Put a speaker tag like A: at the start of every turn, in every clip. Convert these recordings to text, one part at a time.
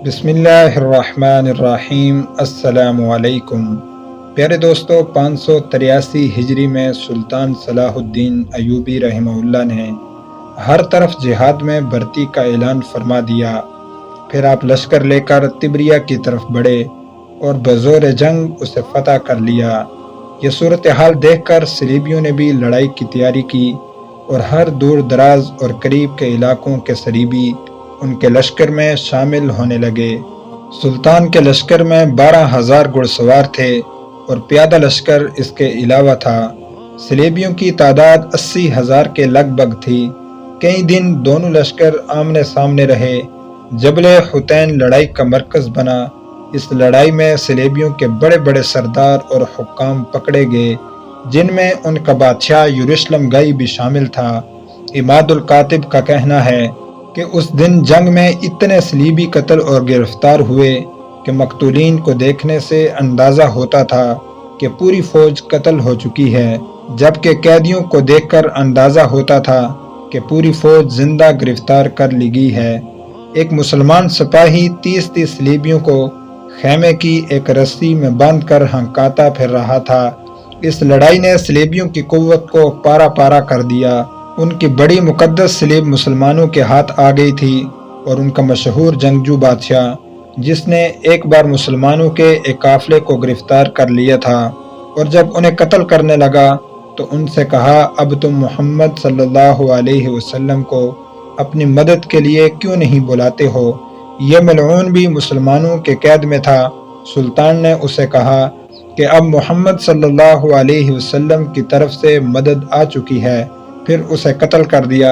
A: بسم اللہ الرحمن الرحیم۔ السلام علیکم پیارے دوستو، 583 ہجری میں سلطان صلاح الدین ایوبی رحمہ اللہ نے ہر طرف جہاد میں بھرتی کا اعلان فرما دیا۔ پھر آپ لشکر لے کر تبریہ کی طرف بڑھے اور بزور جنگ اسے فتح کر لیا۔ یہ صورتحال دیکھ کر صلیبیوں نے بھی لڑائی کی تیاری کی اور ہر دور دراز اور قریب کے علاقوں کے صلیبی ان کے لشکر میں شامل ہونے لگے۔ سلطان کے لشکر میں 12,000 گھڑ سوار تھے اور پیادہ لشکر اس کے علاوہ تھا۔ صلیبیوں کی تعداد 80,000 کے لگ بھگ تھی۔ کئی دن دونوں لشکر آمنے سامنے رہے۔ جبل حطین لڑائی کا مرکز بنا۔ اس لڑائی میں صلیبیوں کے بڑے بڑے سردار اور حکام پکڑے گئے، جن میں ان کا بادشاہ یروشلم گئی بھی شامل تھا۔ عماد الکاتب کا کہنا ہے کہ اس دن جنگ میں اتنے صلیبی قتل اور گرفتار ہوئے کہ مقتولین کو دیکھنے سے اندازہ ہوتا تھا کہ پوری فوج قتل ہو چکی ہے، جبکہ قیدیوں کو دیکھ کر اندازہ ہوتا تھا کہ پوری فوج زندہ گرفتار کر لی گئی ہے۔ ایک مسلمان سپاہی 30 صلیبیوں کو خیمے کی ایک رسی میں باندھ کر ہنکاتا پھر رہا تھا۔ اس لڑائی نے صلیبیوں کی قوت کو پارا پارا کر دیا۔ ان کی بڑی مقدس صلیب مسلمانوں کے ہاتھ آ گئی تھی اور ان کا مشہور جنگجو بادشاہ، جس نے ایک بار مسلمانوں کے ایک قافلے کو گرفتار کر لیا تھا اور جب انہیں قتل کرنے لگا تو ان سے کہا، اب تم محمد صلی اللہ علیہ وسلم کو اپنی مدد کے لیے کیوں نہیں بلاتے ہو؟ یہ ملعون بھی مسلمانوں کے قید میں تھا۔ سلطان نے اسے کہا کہ اب محمد صلی اللہ علیہ وسلم کی طرف سے مدد آ چکی ہے، پھر اسے قتل کر دیا۔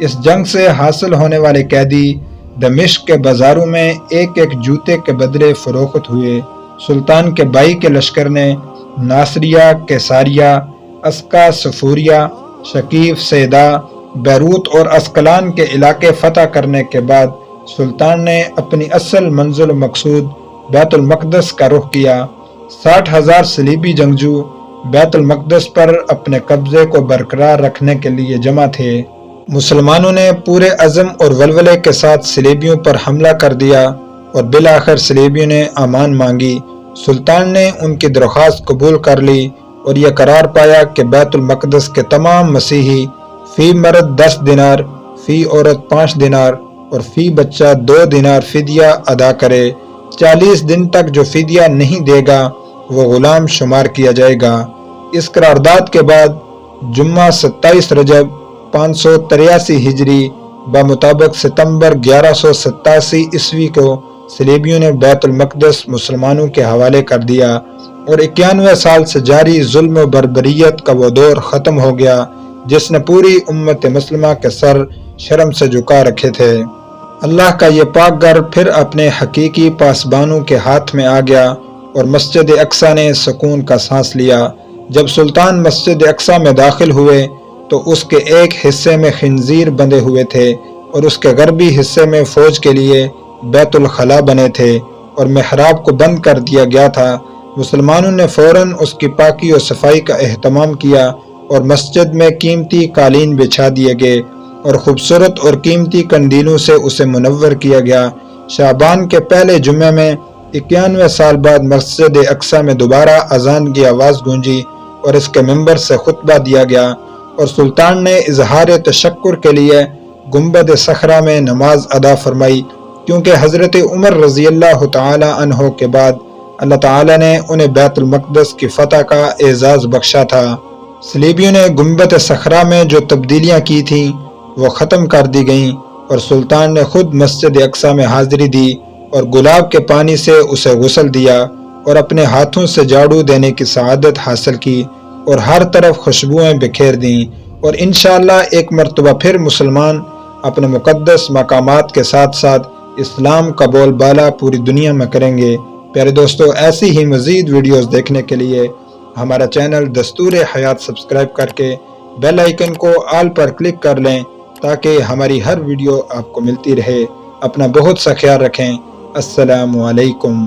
A: اس جنگ سے حاصل ہونے والے قیدی دمشق کے بازاروں میں ایک ایک جوتے کے بدلے فروخت ہوئے۔ سلطان کے بھائی کے لشکر نے ناصریہ، کیساریہ، اسکا، صفوریہ، شکیف، سیدا، بیروت اور اسکلان کے علاقے فتح کرنے کے بعد سلطان نے اپنی اصل منزل و مقصود بیت المقدس کا رخ کیا۔ 60,000 صلیبی جنگجو بیت المقدس پر اپنے قبضے کو برقرار رکھنے کے لیے جمع تھے۔ مسلمانوں نے پورے عزم اور ولولے کے ساتھ صلیبیوں پر حملہ کر دیا اور بالآخر صلیبیوں نے امان مانگی۔ سلطان نے ان کی درخواست قبول کر لی اور یہ قرار پایا کہ بیت المقدس کے تمام مسیحی فی مرد 10 دینار، فی عورت 5 دینار اور فی بچہ 2 دینار فدیہ ادا کرے۔ 40 دن تک جو فدیہ نہیں دے گا وہ غلام شمار کیا جائے گا۔ اس قرارداد کے بعد جمعہ 27 رجب 583 ہجری بمطابق ستمبر 1187 عیسوی کو صلیبیوں نے بیت المقدس مسلمانوں کے حوالے کر دیا اور 91 سال سے جاری ظلم و بربریت کا وہ دور ختم ہو گیا جس نے پوری امت مسلمہ کے سر شرم سے جھکا رکھے تھے۔ اللہ کا یہ پاک گھر پھر اپنے حقیقی پاسبانوں کے ہاتھ میں آ گیا اور مسجد اقصی نے سکون کا سانس لیا۔ جب سلطان مسجد اقصی میں داخل ہوئے تو اس کے ایک حصے میں خنزیر بندھے ہوئے تھے اور اس کے غربی حصے میں فوج کے لیے بیت الخلاء بنے تھے اور محراب کو بند کر دیا گیا تھا۔ مسلمانوں نے فوراً اس کی پاکی و صفائی کا اہتمام کیا اور مسجد میں قیمتی قالین بچھا دیے گئے اور خوبصورت اور قیمتی قندیلوں سے اسے منور کیا گیا۔ شعبان کے پہلے جمعے میں 91 سال بعد مسجد اقصی میں دوبارہ اذان کی آواز گونجی اور اس کے منبر سے خطبہ دیا گیا اور سلطان نے اظہار تشکر کے لیے گنبد صخرہ میں نماز ادا فرمائی، کیونکہ حضرت عمر رضی اللہ تعالی عنہ کے بعد اللہ تعالی نے انہیں بیت المقدس کی فتح کا اعزاز بخشا تھا۔ صلیبیوں نے گنبد صخرہ میں جو تبدیلیاں کی تھیں وہ ختم کر دی گئیں اور سلطان نے خود مسجد اقصی میں حاضری دی اور گلاب کے پانی سے اسے غسل دیا اور اپنے ہاتھوں سے جھاڑو دینے کی سعادت حاصل کی اور ہر طرف خوشبوئیں بکھیر دیں، اور انشاءاللہ ایک مرتبہ پھر مسلمان اپنے مقدس مقامات کے ساتھ ساتھ اسلام کا بول بالا پوری دنیا میں کریں گے۔ پیارے دوستو، ایسی ہی مزید ویڈیوز دیکھنے کے لیے ہمارا چینل دستور حیات سبسکرائب کر کے بیل آئیکن کو آل پر کلک کر لیں تاکہ ہماری ہر ویڈیو آپ کو ملتی رہے۔ اپنا بہت سا خیال رکھیں۔ السلام علیکم۔